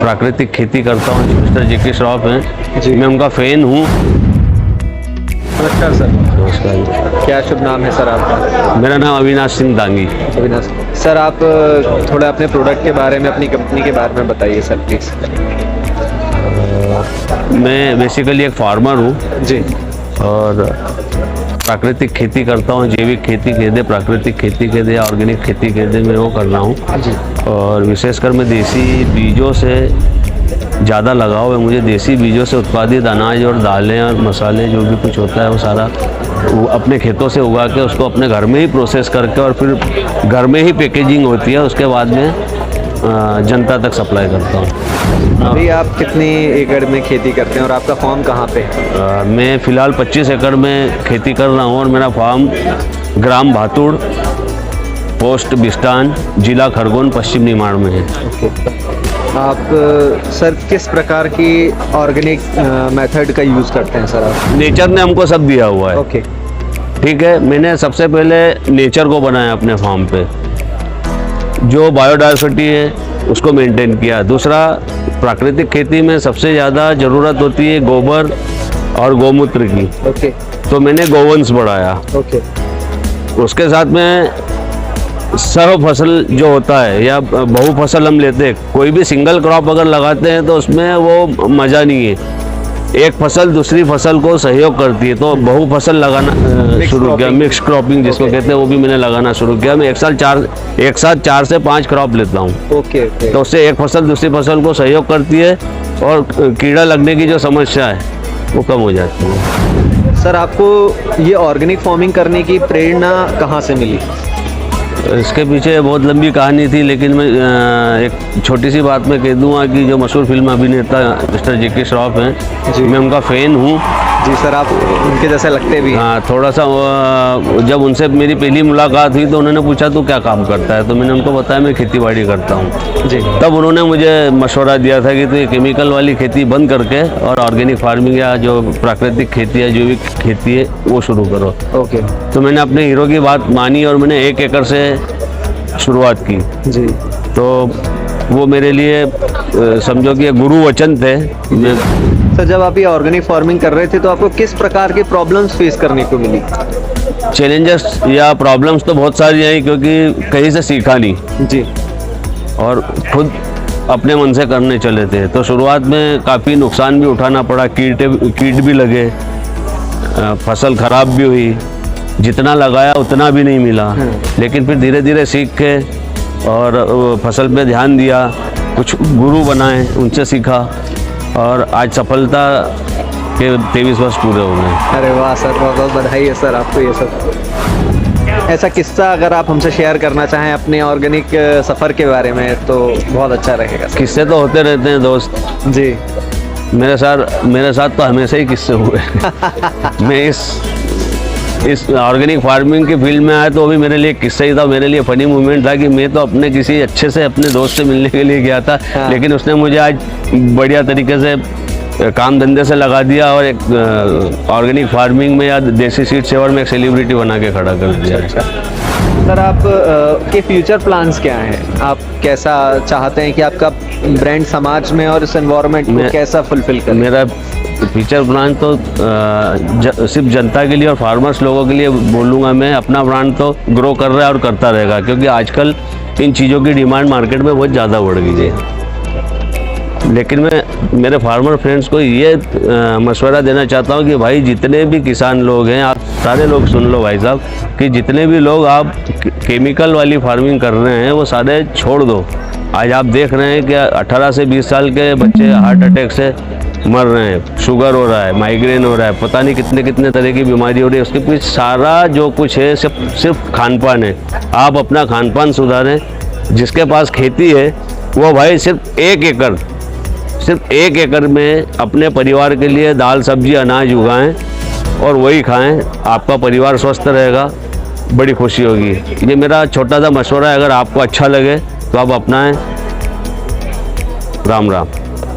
प्राकृतिक खेती करता हूँ। मिस्टर जेके श्रॉफ हैं, मैं उनका फ़ैन हूँ। नमस्कार सर। नमस्कार। क्या शुभ नाम है सर आपका? मेरा नाम अविनाश सिंह दांगी। अविनाश सर, आप थोड़ा अपने प्रोडक्ट के बारे में, अपनी कंपनी के बारे में बताइए सर प्लीज़। मैं बेसिकली एक फार्मर हूँ जी। और प्राकृतिक खेती करता हूँ। जैविक खेती कह दे, प्राकृतिक खेती कह दे, ऑर्गेनिक खेती कह दे, मैं वो कर रहा हूँ। जी। और विशेषकर मैं देसी बीजों से ज़्यादा लगाव है मुझे। देसी बीजों से उत्पादित अनाज और दालें और मसाले जो भी कुछ होता है वो सारा अपने खेतों से उगा के उसको अपने घर में ही प्रोसेस करके और फिर घर में ही पैकेजिंग होती है, उसके बाद में जनता तक सप्लाई करता हूँ। अभी आप कितनी एकड़ में खेती करते हैं और आपका फार्म कहाँ पे है? मैं फ़िलहाल 25 एकड़ में खेती कर रहा हूँ और मेरा फार्म ग्राम भातुड़, पोस्ट बिस्टान, जिला खरगोन, पश्चिम निमाड़ में है। आप सर किस प्रकार की ऑर्गेनिक मेथड का यूज़ करते हैं सर आप? नेचर ने हमको सब दिया हुआ है। ओके। ठीक है, मैंने सबसे पहले नेचर को बनाया अपने फार्म पे, जो बायोडाइवर्सिटी है उसको मेंटेन किया। दूसरा, प्राकृतिक खेती में सबसे ज़्यादा ज़रूरत होती है गोबर और गौमूत्र की। ओके। तो मैंने गोवंश बढ़ाया। ओके। उसके साथ में सर्व फसल जो होता है या बहु फसल हम लेते हैं, कोई भी सिंगल क्रॉप अगर लगाते हैं तो उसमें वो मज़ा नहीं है। एक फसल दूसरी फसल को सहयोग करती है, तो बहु फसल लगाना शुरू किया। मिक्स क्रॉपिंग जिसको कहते हैं, वो भी मैंने लगाना शुरू किया। मैं एक साथ 4 से 5 क्रॉप लेता हूँ। ओके। तो उससे एक फसल दूसरी फसल को सहयोग करती है और कीड़ा लगने की जो समस्या है वो कम हो जाती है। सर, आपको ये ऑर्गेनिक फार्मिंग करने की प्रेरणा कहाँ से मिली? इसके पीछे बहुत लंबी कहानी थी, लेकिन मैं एक छोटी सी बात में कह दूंगा कि जो मशहूर फिल्म अभिनेता मिस्टर जेके श्रॉफ हैं, मैं उनका फ़ैन हूँ। जी सर, आप उनके जैसे लगते भी हैं। हाँ, थोड़ा सा जब उनसे मेरी पहली मुलाकात हुई तो उन्होंने पूछा तू क्या काम करता है, तो मैंने उनको बताया मैं खेती बाड़ी करता हूँ। जी। तब उन्होंने मुझे मशवरा दिया था कि तू ये केमिकल वाली खेती बंद करके और ऑर्गेनिक फार्मिंग या जो प्राकृतिक खेती है, जैविक खेती है, वो शुरू करो। ओके। तो मैंने अपने हीरो की बात मानी और मैंने 1 एकड़ से शुरुआत की। जी। तो वो मेरे लिए समझो कि गुरु वचन थे। सर, जब आप ये ऑर्गेनिक फार्मिंग कर रहे थे तो आपको किस प्रकार की प्रॉब्लम्स फेस करने को मिली? चैलेंजेस या प्रॉब्लम्स तो बहुत सारी आई, क्योंकि कहीं से सीखा नहीं। जी। और खुद अपने मन से करने चले थे, तो शुरुआत में काफ़ी नुकसान भी उठाना पड़ा। कीट भी लगे, फसल ख़राब भी हुई, जितना लगाया उतना भी नहीं मिला। लेकिन फिर धीरे धीरे सीख के और फसल पे ध्यान दिया, कुछ गुरु बनाए, उनसे सीखा और आज सफलता के 23 वर्ष पूरे हो गए। अरे वाह सर, बहुत बहुत बधाई है सर आपको। ये सब ऐसा किस्सा अगर आप हमसे शेयर करना चाहें अपने ऑर्गेनिक सफ़र के बारे में तो बहुत अच्छा रहेगा सर। किस्से तो होते रहते हैं दोस्त जी। मेरे साथ तो हमेशा ही किस्से हुए। मैं इस ऑर्गेनिक फार्मिंग की फील्ड में आया तो अभी मेरे लिए किस्सा ही था। मेरे लिए फनी मोमेंट था कि मैं तो अपने किसी अच्छे से अपने दोस्त से मिलने के लिए गया था। हाँ। लेकिन उसने मुझे आज बढ़िया तरीके से काम धंधे से लगा दिया और एक ऑर्गेनिक फार्मिंग में या देसी सीड सेवर में एक सेलिब्रिटी बना के खड़ा कर दिया। सर, आप के फ्यूचर प्लान्स क्या हैं? आप कैसा चाहते हैं कि आपका ब्रांड समाज में और इस एनवायरनमेंट को कैसा फुलफिल करे? मेरा फ्यूचर ब्रांड तो सिर्फ जनता के लिए और फार्मर्स लोगों के लिए बोलूँगा। मैं अपना ब्रांड तो ग्रो कर रहा है और करता रहेगा, क्योंकि आजकल इन चीज़ों की डिमांड मार्केट में बहुत ज़्यादा बढ़ गई है। लेकिन मैं मेरे फार्मर फ्रेंड्स को ये मशवरा देना चाहता हूँ कि भाई जितने भी किसान लोग हैं, आप सारे लोग सुन लो भाई साहब, कि जितने भी लोग आप केमिकल वाली फार्मिंग कर रहे हैं वो सारे छोड़ दो। आज आप देख रहे हैं कि 18 से 20 साल के बच्चे हार्ट अटैक से मर रहे हैं, शुगर हो रहा है, माइग्रेन हो रहा है, पता नहीं कितने कितने तरह की बीमारी हो रही है। उसके पीछे सारा जो कुछ है सिर्फ खान-पान है। आप अपना खान-पान सुधारें। जिसके पास खेती है वो भाई सिर्फ 1 एकड़ में अपने परिवार के लिए दाल सब्जी अनाज उगाएं और वही खाएं। आपका परिवार स्वस्थ रहेगा, बड़ी खुशी होगी। ये मेरा छोटा सा मशवरा है, अगर आपको अच्छा लगे तो आप अपनाएं। राम राम।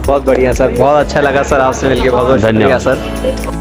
बहुत बढ़िया सर, बहुत अच्छा लगा सर आपसे मिलकर। बहुत बहुत धन्यवाद सर।